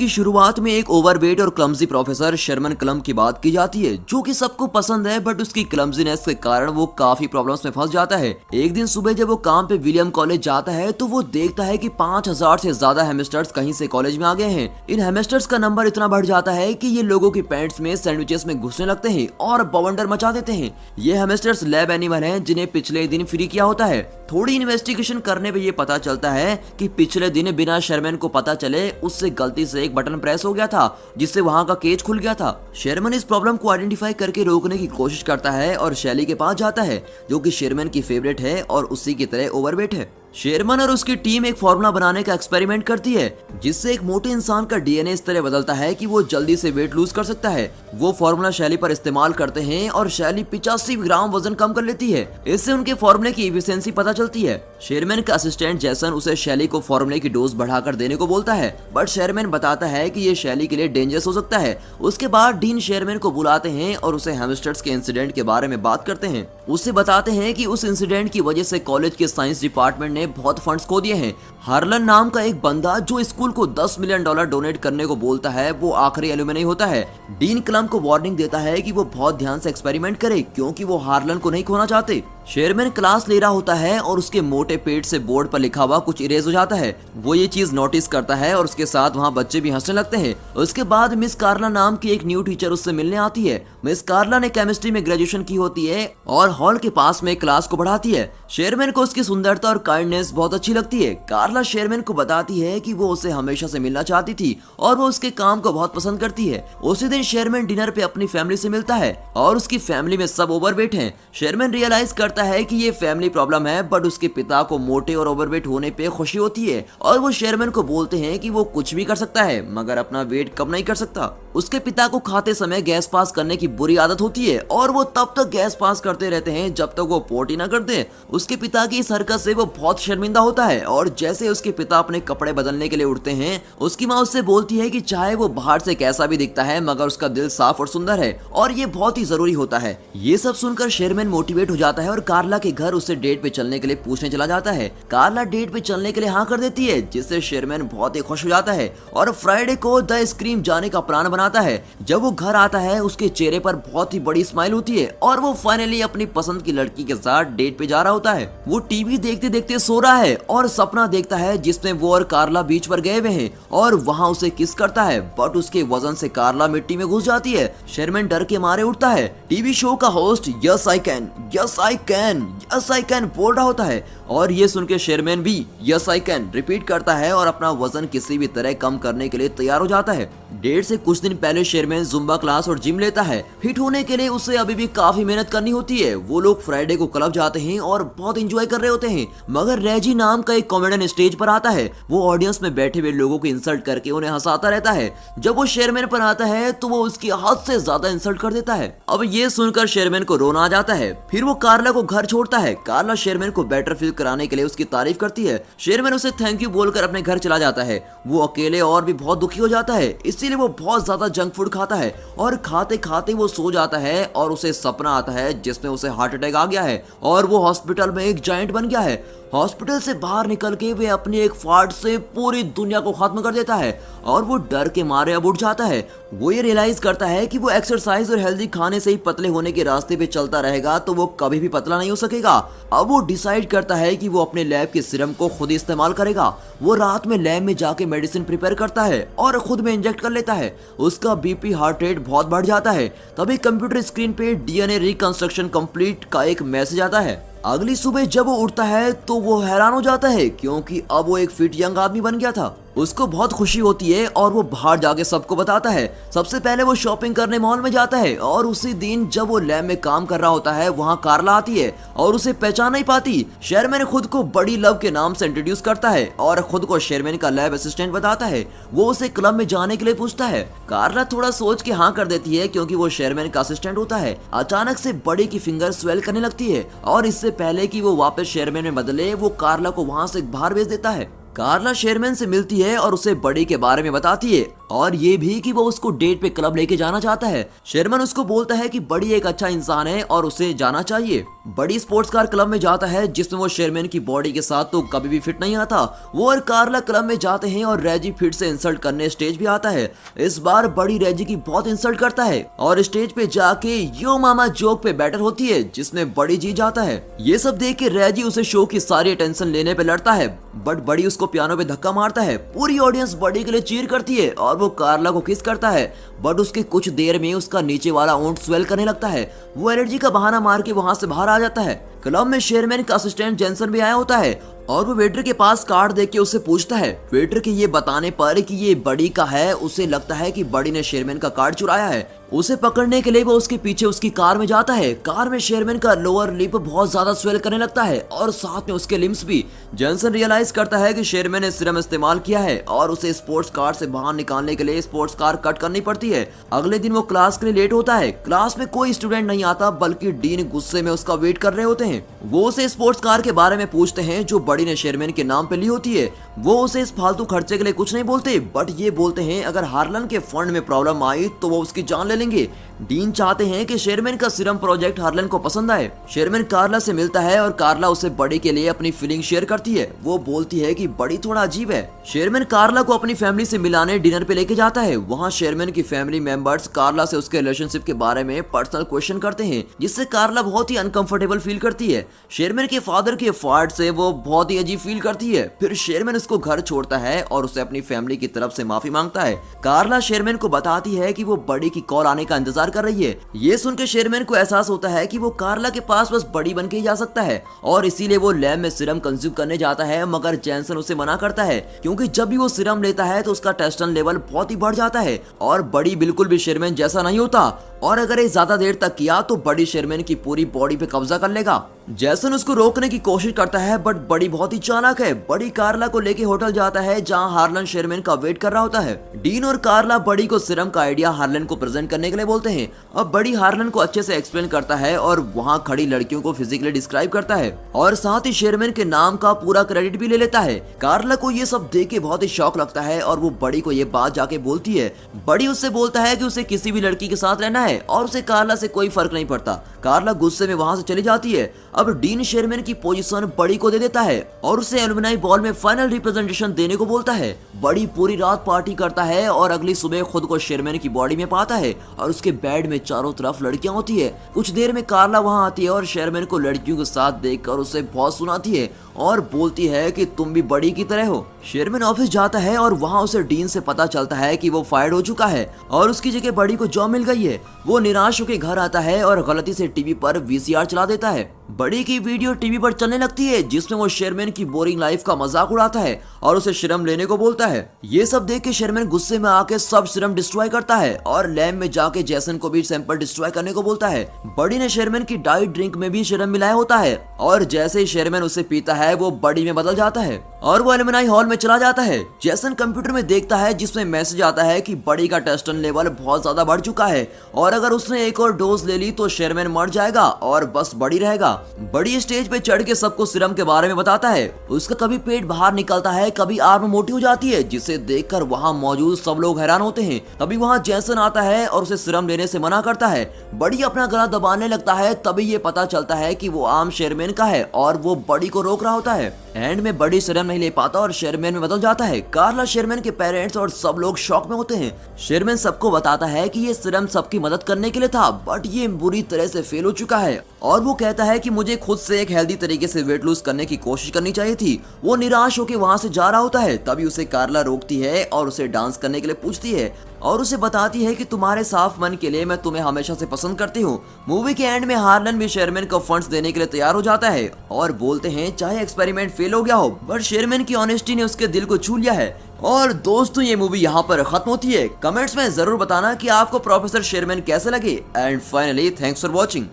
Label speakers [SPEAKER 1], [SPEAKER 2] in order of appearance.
[SPEAKER 1] की शुरुआत में एक ओवरवेट और क्लमजी प्रोफेसर शर्मन क्लम की बात की जाती है, जो कि सबको पसंद है, बट उसकी क्लमजीनेस के कारण वो काफी प्रॉब्लम्स में फंस जाता है। एक दिन सुबह जब वो काम पे विलियम कॉलेज जाता है तो वो देखता है कि 5000 से ज्यादा हेमस्टर्स कहीं से कॉलेज में आ गए हैं। इन हेमस्टर्स का नंबर इतना बढ़ जाता है कि ये लोगों की पैंट्स में सैंडविचेस में घुसने लगते हैं और बवंडर मचा देते हैं। ये हेमस्टर्स लैब एनिमल हैं जिन्हें पिछले दिन फ्री किया होता है। थोड़ी इन्वेस्टिगेशन करने पे ये पता चलता है कि पिछले दिन बिना शेरमैन को पता चले उससे गलती से एक बटन प्रेस हो गया था, जिससे वहां का केज खुल गया था। शेरमैन इस प्रॉब्लम को आइडेंटिफाई करके रोकने की कोशिश करता है और शैली के पास जाता है, जो कि शेरमैन की फेवरेट है और उसी की तरह ओवरवेट है। शेरमैन और उसकी टीम एक फॉर्मूला बनाने का एक्सपेरिमेंट करती है, जिससे एक मोटे इंसान का डीएनए इस तरह बदलता है कि वो जल्दी से वेट लूज कर सकता है। वो फॉर्मूला शैली पर इस्तेमाल करते हैं और शैली 85 ग्राम वजन कम कर लेती है। इससे उनके फॉर्मूले की एफिशिएंसी पता चलती है। शेरमैन का असिस्टेंट जैसन उसे शैली को फॉर्मूले की डोज बढ़ाकर देने को बोलता है, बट शेरमैन बताता है कि ये शैली के लिए डेंजरस हो सकता है। उसके बाद डीन शेरमैन को बुलाते हैं और उसे हैमस्टर्स के इंसिडेंट के बारे में बात करते हैं। उससे बताते हैं कि उस इंसिडेंट की वजह से कॉलेज के साइंस डिपार्टमेंट ने बहुत फंड्स खो दिए हैं। हार्लन नाम का एक बंदा जो स्कूल को $10 मिलियन डोनेट करने को बोलता है, वो आखिरी एलुमनी होता है। डीन क्लम को वार्निंग देता है कि वो बहुत ध्यान से एक्सपेरिमेंट करे, क्योंकि वो हार्लन को नहीं खोना चाहते। शेरमैन क्लास ले रहा होता है और उसके मोटे पेट से बोर्ड पर लिखा हुआ कुछ इरेज हो जाता है। वो ये चीज नोटिस करता है और उसके साथ वहाँ बच्चे भी हंसने लगते हैं। उसके बाद मिस कार्ला नाम की एक न्यू टीचर उससे मिलने आती है। मिस कार्ला ने केमिस्ट्री में ग्रेजुएशन की होती है और हॉल के पास में क्लास को बढ़ाती है। शेरमैन को उसकी सुंदरता और काइंडनेस बहुत अच्छी लगती है। कार्ला शेरमैन को बताती है कि वो उसे हमेशा से मिलना चाहती थी और वो उसके काम को बहुत पसंद करती है। उसी दिन शेरमैन डिनर पे अपनी फैमिली से मिलता है और उसकी फैमिली में सब ओवरवेट हैं। शेरमैन रियलाइज करता है कि ये फैमिली प्रॉब्लम है, बट उसके पिता को मोटे और ओवरवेट होने पे खुशी होती है और वो शेरमैन को बोलते हैं कि वो कुछ भी कर सकता है, मगर अपना वेट कम नहीं कर सकता। उसके पिता को खाते समय गैस पास करने की बुरी आदत होती है और वो तब तक गैस पास करते रहते हैं जब तक वो पोटी ना कर दे। उसके पिता की इस हरकत से वो बहुत शर्मिंदा होता है और जैसे उसके पिता अपने कपड़े बदलने के लिए उठते हैं, उसकी माँ उससे बोलती है कि चाहे वो बाहर से कैसा भी दिखता है, मगर उसका दिल साफ और सुंदर है और ये बहुत ही जरूरी होता है। ये सब सुनकर शेरमैन मोटिवेट हो जाता है और कार्ला के घर उसे डेट पे चलने के लिए पूछने चला जाता है। कार्ला डेट पे चलने के लिए हाँ कर देती है, जिससे शेरमैन बहुत ही खुश हो जाता है और फ्राइडे को द स्क्रीम जाने का प्लान बनाता है। जब वो घर आता है, उसके चेहरे पर बहुत ही बड़ी स्माइल होती है और वो फाइनली अपनी पसंद की लड़की के साथ डेट पे जा रहा होता है। वो टीवी देखते देखते सो रहा है और सपना देखता है जिसमें वो और कार्ला बीच पर गए हुए हैं और वहाँ उसे किस करता है, बट उसके वजन से कार्ला मिट्टी में घुस जाती है। शेरमैन डर के मारे उठता है। टीवी शो का host yes I can, yes I can, yes I can बोल रहा होता है और ये सुन के शेरमैन भी यस आई कैन रिपीट करता है और अपना वजन किसी भी तरह कम करने के लिए तैयार हो जाता है। डेट से कुछ दिन पहले शेरमैन जुम्बा क्लास और जिम लेता है। फिट होने के लिए उसे अभी भी काफी मेहनत करनी होती है। वो लोग फ्राइडे को क्लब जाते हैं और बहुत एंजॉय कर रहे होते हैं, मगर रेजी नाम का एक कॉमेडियन स्टेज पर आता है। वो ऑडियंस में बैठे हुए लोगों को इंसल्ट करके उन्हें हंसाता रहता है। जब वो शेरमैन पर आता है तो वो उसकी हद से ज्यादा इंसल्ट कर देता है। अब ये सुनकर शेरमैन को रोना आ जाता है। फिर वो कार्ला को घर छोड़ता है। कार्ला शेरमैन को बेटर फील कराने के लिए उसकी तारीफ करती है। शेरमैन उसे थैंक यू बोलकर अपने घर चला जाता है। वो अकेले और भी बहुत दुखी हो जाता है, इसीलिए वो बहुत ज्यादा जंक फूड खाता है और खाते खाते वो सो जाता है और उसे सपना आता है जिसमें उसे हार्ट अटैक आ गया है और वो हॉस्पिटल में एक जायंट बन गया है। हॉस्पिटल से बाहर निकल के वे अपनी एक फाड़ से पूरी दुनिया को खत्म कर देता है और वो डर के मारे अब उठ जाता है। वो ये रियलाइज करता है कि वो एक्सरसाइज और हेल्दी खाने से ही पतले होने के रास्ते पे चलता रहेगा तो वो कभी भी पतला नहीं हो सकेगा। अब वो डिसाइड करता है कि वो अपने लैब के सीरम को खुद ही इस्तेमाल करेगा। वो रात में लैब में जाके मेडिसिन प्रिपेयर करता है और खुद में इंजेक्ट कर लेता है। उसका बीपी हार्ट रेट बहुत बढ़ जाता है। तभी कंप्यूटर स्क्रीन पे डीएनए रिकंस्ट्रक्शन कंप्लीट का एक मैसेज आता है। अगली सुबह जब वो उठता है तो वो हैरान हो जाता है, क्योंकि अब वो एक फिट यंग आदमी बन गया था। उसको बहुत खुशी होती है और वो बाहर जाके सबको बताता है। सबसे पहले वो शॉपिंग करने मॉल में जाता है और उसी दिन जब वो लैब में काम कर रहा होता है, वहाँ कार्ला आती है और उसे पहचान नहीं पाती। शेरमैन खुद को बड़ी लव के नाम से इंट्रोड्यूस करता है और खुद को शेरमैन का लैब असिस्टेंट बताता है। वो उसे क्लब में जाने के लिए पूछता है। कार्ला थोड़ा सोच के हाँ कर देती है, क्योंकि वो शेरमैन का असिस्टेंट होता है। अचानक से बड़ी की फिंगर स्वेल करने लगती है और इससे पहले कि वो वापस शेरमैन में बदले, वो कार्ला को वहाँ से बाहर भेज देता है। कार्ला शेरमैन से मिलती है और उसे बड़ी के बारे में बताती है और ये भी कि वो उसको डेट पे क्लब लेके जाना चाहता है। शेरमैन उसको बोलता है कि बड़ी एक अच्छा इंसान है और उसे जाना चाहिए। बड़ी स्पोर्ट्स कार क्लब में जाता है जिसमें वो शेरमैन की बॉडी के साथ तो कभी भी फिट नहीं आता। वो और कार्ला क्लब में जाते हैं और रेजी फिर से इंसल्ट करने स्टेज भी आता है। इस बार बड़ी रेजी की बहुत इंसल्ट करता है और स्टेज पे जाके यो मामा जोक पे बैटर होती है जिसमें बड़ी जीत जाता है। ये सब देख के रेजी उसे शो की सारी अटेंशन लेने पे लड़ता है बट बड़ी उसको पियानो पे धक्का मारता है। पूरी ऑडियंस बड़ी के लिए चीयर करती है और वो कार्ला को किस करता है बट उसके कुछ देर में उसका नीचे वाला ओंठ स्वेल करने लगता है। वो एनर्जी का बहाना मार के वहां से बाहर आ जाता है। क्लब में शेरमैन का असिस्टेंट जेंसन भी आया होता है और वो वेटर के पास कार्ड देख के उससे पूछता है। वेटर के ये बताने पर कि ये बड़ी का है उसे लगता है कि बड़ी ने शेरमैन का कार्ड चुराया है। उसे पकड़ने के लिए वो उसके पीछे उसकी कार में जाता है। कार में शेरमैन का लोअर लिप बहुत ज्यादा स्वेल करने लगता है और साथ में उसके लिम्स भी। जेंसन रियलाइज करता है कि शेरमैन ने सीरम इस्तेमाल किया है और उसे स्पोर्ट्स कार से बाहर निकालने के लिए स्पोर्ट्स कार कट करनी पड़ती है। अगले दिन वो क्लास के लिए लेट होता है। क्लास में कोई स्टूडेंट नहीं आता बल्कि डीन गुस्से में उसका वेट कर रहे होते हैं। वो उसे स्पोर्ट्स कार के बारे में पूछते हैं जो बड़ी ने शेरमैन के नाम पे ली होती है। वो उसे इस फालतू खर्चे के लिए कुछ नहीं बोलते बट ये बोलते हैं अगर हार्लन के फंड में प्रॉब्लम आई तो वो उसकी जान ले लेंगे। डीन चाहते हैं कि शेरमैन का सीरम प्रोजेक्ट हार्लन को पसंद आए। शेरमैन कार्ला से मिलता है और कार्ला उसे बड़ी के लिए अपनी फीलिंग शेयर करती है। वो बोलती है कि बड़ी थोड़ा अजीब है। शेरमैन कार्ला को अपनी फैमिली से मिलाने डिनर पे लेके जाता है। वहाँ शेरमैन की फैमिली मेंबर्स कार्ला से उसके रिलेशनशिप के बारे में पर्सनल क्वेश्चन करते हैं जिससे कार्ला बहुत ही अनकंफर्टेबल फील करती है। शेरमैन के फादर के फाड़ से वो बहुत ही अजीब फील करती है। फिर शेरमैन उसको घर छोड़ता है और उसे अपनी फैमिली की तरफ से माफी मांगता है। कार्ला शेरमैन को बताती है कि वो बड़ी की कॉल आने का इंतजार कर रही है। ये सुन के शेरमैन को एहसास होता है कि वो कार्ला के पास बस बड़ी बन के ही जा सकता है और इसीलिए वो लैब में सीरम कंज्यूम करने जाता है मगर जेंसन उसे मना करता है क्योंकि जब भी वो सीरम लेता है तो उसका टेस्टोस्टेरोन लेवल बहुत ही बढ़ जाता है और बड़ी बिल्कुल भी शेरमैन जैसा नहीं होता और अगर ये ज्यादा देर तक किया तो बड़ी शेरमैन की पूरी बॉडी पे कब्जा कर लेगा। जैसन उसको रोकने की कोशिश करता है बट बड़ी बहुत ही चालाक है। बड़ी कार्ला को लेके होटल जाता है जहां हार्लन शेरमैन का वेट कर रहा होता है। डीन और कार्ला बड़ी को सीरम का आइडिया हार्लन को प्रेजेंट करने के लिए बोलते हैं। अब बड़ी हार्लन को अच्छे से एक्सप्लेन करता है और वहां खड़ी लड़कियों को फिजिकली डिस्क्राइब करता है और साथ ही शेरमैन के नाम का पूरा क्रेडिट भी ले लेता है। कार्ला को ये सब देख के बहुत ही शौक लगता है और वो बड़ी को ये बात जाके बोलती है। बड़ी उससे बोलता है कि उसे किसी भी लड़की के साथ रहना है और उसे कार्ला से कोई फर्क नहीं पड़ता। कार्ला गुस्से में वहां से चली जाती है। अब डीन शेरमैन की पोजीशन बड़ी को दे देता है और उसे एलुमनाई बॉल में फाइनल रिप्रेजेंटेशन देने को बोलता है। बड़ी पूरी रात पार्टी करता है और अगली सुबह खुद को शेरमैन की बॉडी में पाता है और उसके बेड में चारों तरफ लड़कियां होती है। कुछ देर में कार्ला वहां आती है और शेरमैन को लड़कियों के साथ देखकर उसे बहुत सुनाती है और बोलती है कि तुम भी बड़ी की तरह हो। शेरमैन ऑफिस जाता है और वहां उसे डीन से पता चलता है कि वो फायर्ड हो चुका है और उसकी जगह बड़ी को जॉब मिल गई है। वो निराश होकर घर आता है और गलती से टीवी पर वीसीआर चला देता है। बड़ी की वीडियो टीवी पर चलने लगती है जिसमें वो शेरमैन की बोरिंग लाइफ का मजाक उड़ाता है और उसे सीरम लेने को बोलता है। ये सब देख के शेरमैन गुस्से में आके सब सीरम डिस्ट्रॉय करता है और लैब में जाके जेसन को भी सैंपल डिस्ट्रॉय करने को बोलता है। बड़ी ने शेरमैन की डाइट ड्रिंक में भी सीरम मिलाया होता है और जैसे ही शेरमैन उसे पीता है वो बड़ी में बदल जाता है और वो एलुमनाई हॉल में चला जाता है। जेसन कंप्यूटर में देखता है जिसमें मैसेज आता है कि बड़ी का टेस्टोस्टेरोन लेवल बहुत ज्यादा बढ़ चुका है और अगर उसने एक और डोज ले ली तो शेरमैन मर जाएगा और बस बड़ी रहेगा। बड़ी स्टेज पे चढ़ के सबको सीरम के बारे में बताता है। उसका कभी पेट बाहर निकलता है, कभी आर्म मोटी हो जाती है जिसे देखकर वहां मौजूद सब लोग हैरान होते हैं। तभी वहां जेसन आता है और उसे सीरम लेने से मना करता है। बड़ी अपना गला दबाने लगता है, तभी ये पता चलता है कि वो आम शेरमैन का है और वो बड़ी को रोक रहा होता है। एंड में बड़ी सीरम नहीं ले पाता और शेरमैन में बदल जाता है। कार्ला शेरमैन के पेरेंट्स और सब लोग शॉक में होते हैं। शेरमैन सबको बताता है कि ये सीरम सबकी मदद करने के लिए था बट ये बुरी तरह से फेल हो चुका है और वो कहता है कि मुझे खुद से एक हेल्दी तरीके से वेट लूज करने की कोशिश करनी चाहिए थी। वो निराश होकर वहां से जा रहा होता है, तभी उसे कार्ला रोकती है और उसे डांस करने के लिए पूछती है और उसे बताती है कि तुम्हारे साफ मन के लिए मैं तुम्हें हमेशा से पसंद करती हूँ। मूवी के एंड में हार्लन भी शेरमैन को फंड्स देने के लिए तैयार हो जाता है और बोलते हैं चाहे एक्सपेरिमेंट फेल हो गया हो बट शेरमैन की ऑनेस्टी ने उसके दिल को छू लिया है। और दोस्तों ये मूवी यहाँ पर खत्म होती है। कमेंट्स में जरूर बताना कि आपको प्रोफेसर शेरमैन कैसे लगे and finally thanks for watching.